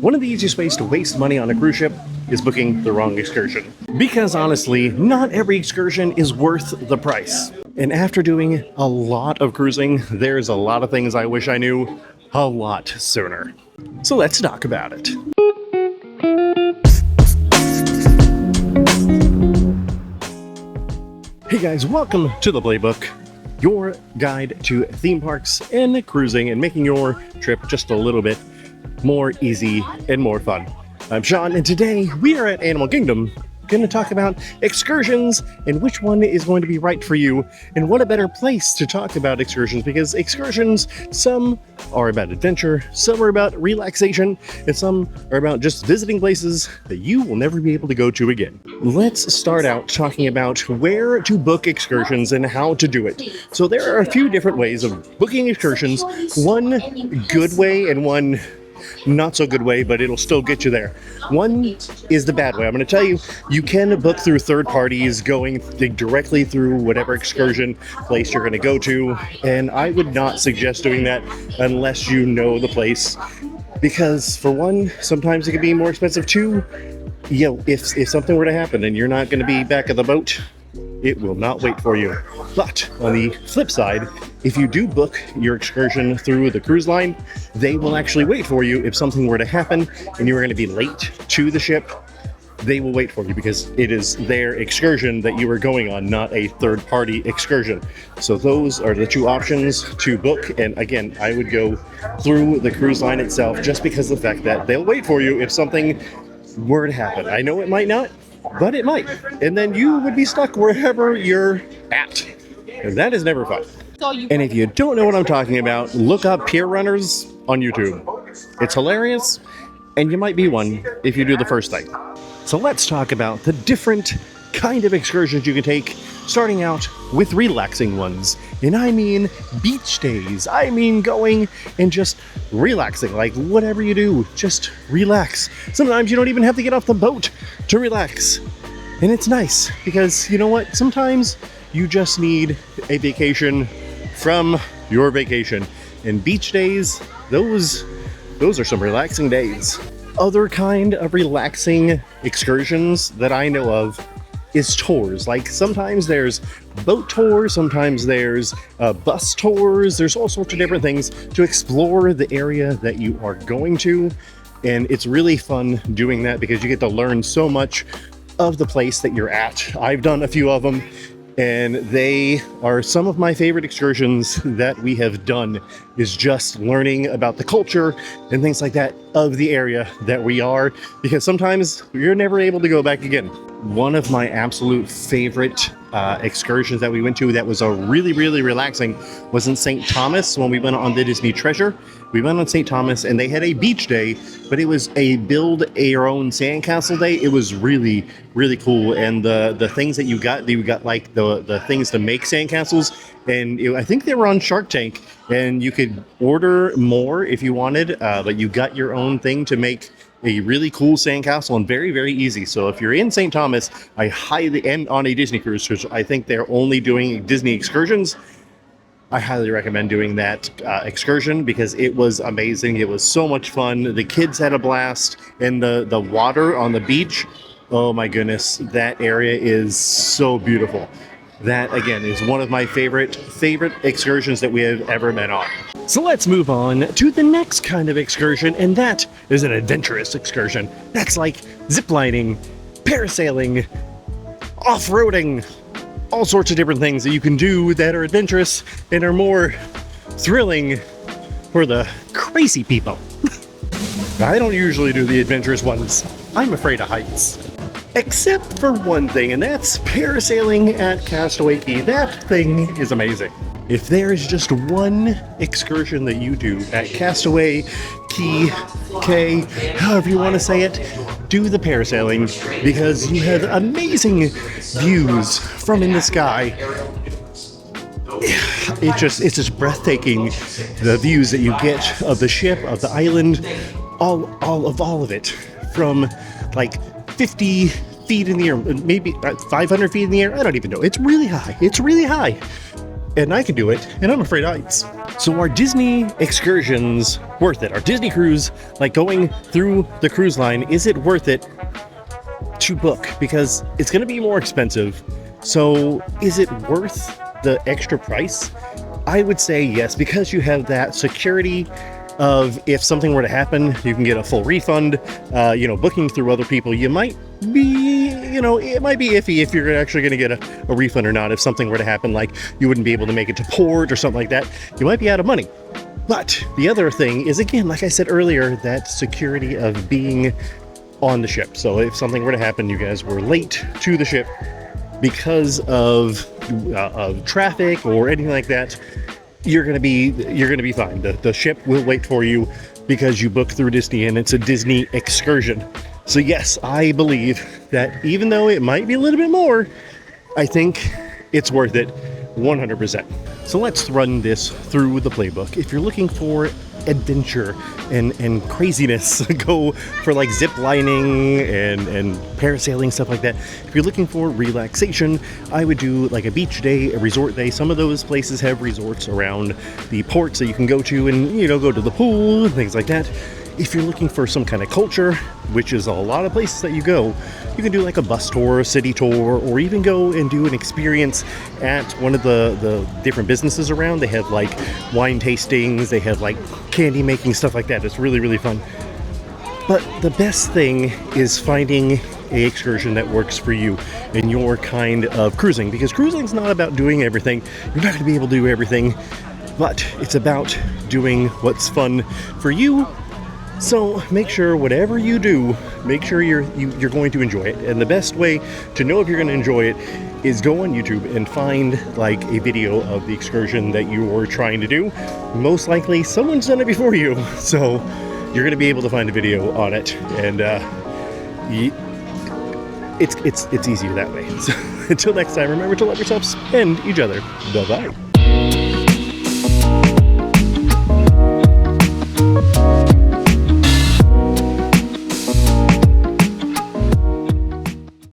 One of the easiest ways to waste money on a cruise ship is booking the wrong excursion. Because honestly, not every excursion is worth the price. And after doing a lot of cruising, there's a lot of things I wish I knew a lot sooner. So let's talk about it. Hey guys, welcome to the Playbook, your guide to theme parks and cruising and making your trip just a little bit more easy and more fun. I'm Sean, and today we are at Animal Kingdom going to talk about excursions and which one is going to be right for you. And what a better place to talk about excursions, because excursions, some are about adventure, some are about relaxation, and some are about just visiting places that you will never be able to go to again. Let's start out talking about where to book excursions and how to do it. So there are a few different ways of booking excursions. One good way and one not so good way, but it'll still get you there. One is the bad way. I'm going to tell you, you can book through third parties going directly through whatever excursion place you're going to go to, and I would not suggest doing that unless you know the place, because for one, sometimes it can be more expensive. Two, if something were to happen and you're not going to be back at the boat, it will not wait for you. But on the flip side, if you do book your excursion through the cruise line, they will actually wait for you if something were to happen and you were going to be late to the ship. They will wait for you because it is their excursion that you are going on, not a third-party excursion. So those are the two options to book. And again, I would go through the cruise line itself just because of the fact that they'll wait for you if something were to happen. I know it might not, but it might. And then you would be stuck wherever you're at. And that is never fun. And if you don't know what I'm talking about, look up pier runners on YouTube. It's hilarious, and you might be one if you do the first thing. So let's talk about the different kind of excursions you can take, starting out with relaxing ones. And I mean beach days. I mean going and just relaxing. Like whatever you do, just relax. Sometimes you don't even have to get off the boat to relax. And it's nice because you know what? Sometimes you just need a vacation from your vacation. And beach days, those are some relaxing days. Other kind of relaxing excursions that I know of is tours. Like sometimes there's boat tours, sometimes there's bus tours. There's all sorts of different things to explore the area that you are going to. And it's really fun doing that because you get to learn so much of the place that you're at. I've done a few of them, and they are some of my favorite excursions that we have done, is just learning about the culture and things like that of the area that we are, because sometimes you're never able to go back again. One of my absolute favorite excursions that we went to that was a really, really relaxing was in St. Thomas when we went on the Disney Treasure. We went on St. Thomas and they had a beach day, but it was a build your own sandcastle day. It was really, really cool. And the things that you got like the things to make sandcastles. And I think they were on Shark Tank, and you could order more if you wanted, but you got your own thing to make a really cool sandcastle, and very, very easy. So if you're in St. Thomas, I highly, and on a Disney cruise, which I think they're only doing Disney excursions, I highly recommend doing that excursion because it was amazing. It was so much fun. The kids had a blast, and the water on the beach, oh my goodness, that area is so beautiful. That, again, is one of my favorite excursions that we have ever been on. So let's move on to the next kind of excursion, and that is an adventurous excursion. That's like ziplining, parasailing, off-roading, all sorts of different things that you can do that are adventurous and are more thrilling for the crazy people. I don't usually do the adventurous ones. I'm afraid of heights. Except for one thing, and that's parasailing at Castaway Cay. That thing is amazing. If there is just one excursion that you do at Castaway Cay, however you want to say it, do the parasailing, because you have amazing views from in the sky. It's just breathtaking, the views that you get of the ship, of the island, all of it, from like 50 feet in the air, maybe 500 feet in the air. I don't even know. It's really high. and I can do it, and I'm afraid of heights. So are Disney excursions worth it? Our Disney cruise, like going through the cruise line, is it worth it to book? Because it's going to be more expensive. So is it worth the extra price? I would say yes, because you have that security of if something were to happen, you can get a full refund. Booking through other people, you might be, it might be iffy if you're actually going to get a refund or not. If something were to happen, like you wouldn't be able to make it to port or something like that, you might be out of money. But the other thing is, again, like I said earlier, that security of being on the ship. So if something were to happen, you guys were late to the ship because of traffic or anything like that, you're gonna be fine. The ship will wait for you because you booked through Disney and it's a Disney excursion. So yes, I believe that even though it might be a little bit more, I think it's worth it 100%. So let's run this through the playbook. If you're looking for adventure and craziness, go for like zip lining and parasailing, stuff like that. If you're looking for relaxation, I would do like a beach day, a resort day. Some of those places have resorts around the ports that you can go to and go to the pool and things like that. If you're looking for some kind of culture, which is a lot of places that you go, you can do like a bus tour, a city tour, or even go and do an experience at one of the different businesses around. They have like wine tastings, they have like candy making, stuff like that. It's really, really fun. But the best thing is finding an excursion that works for you and your kind of cruising, because cruising is not about doing everything. You're not going to be able to do everything, but it's about doing what's fun for you. So make sure whatever you do, make sure you're going to enjoy it. And the best way to know if you're going to enjoy it is go on YouTube and find like a video of the excursion that you were trying to do. Most likely someone's done it before you, so you're going to be able to find a video on it, and it's easier that way. So until next time, remember to love yourselves and each other. Bye-bye.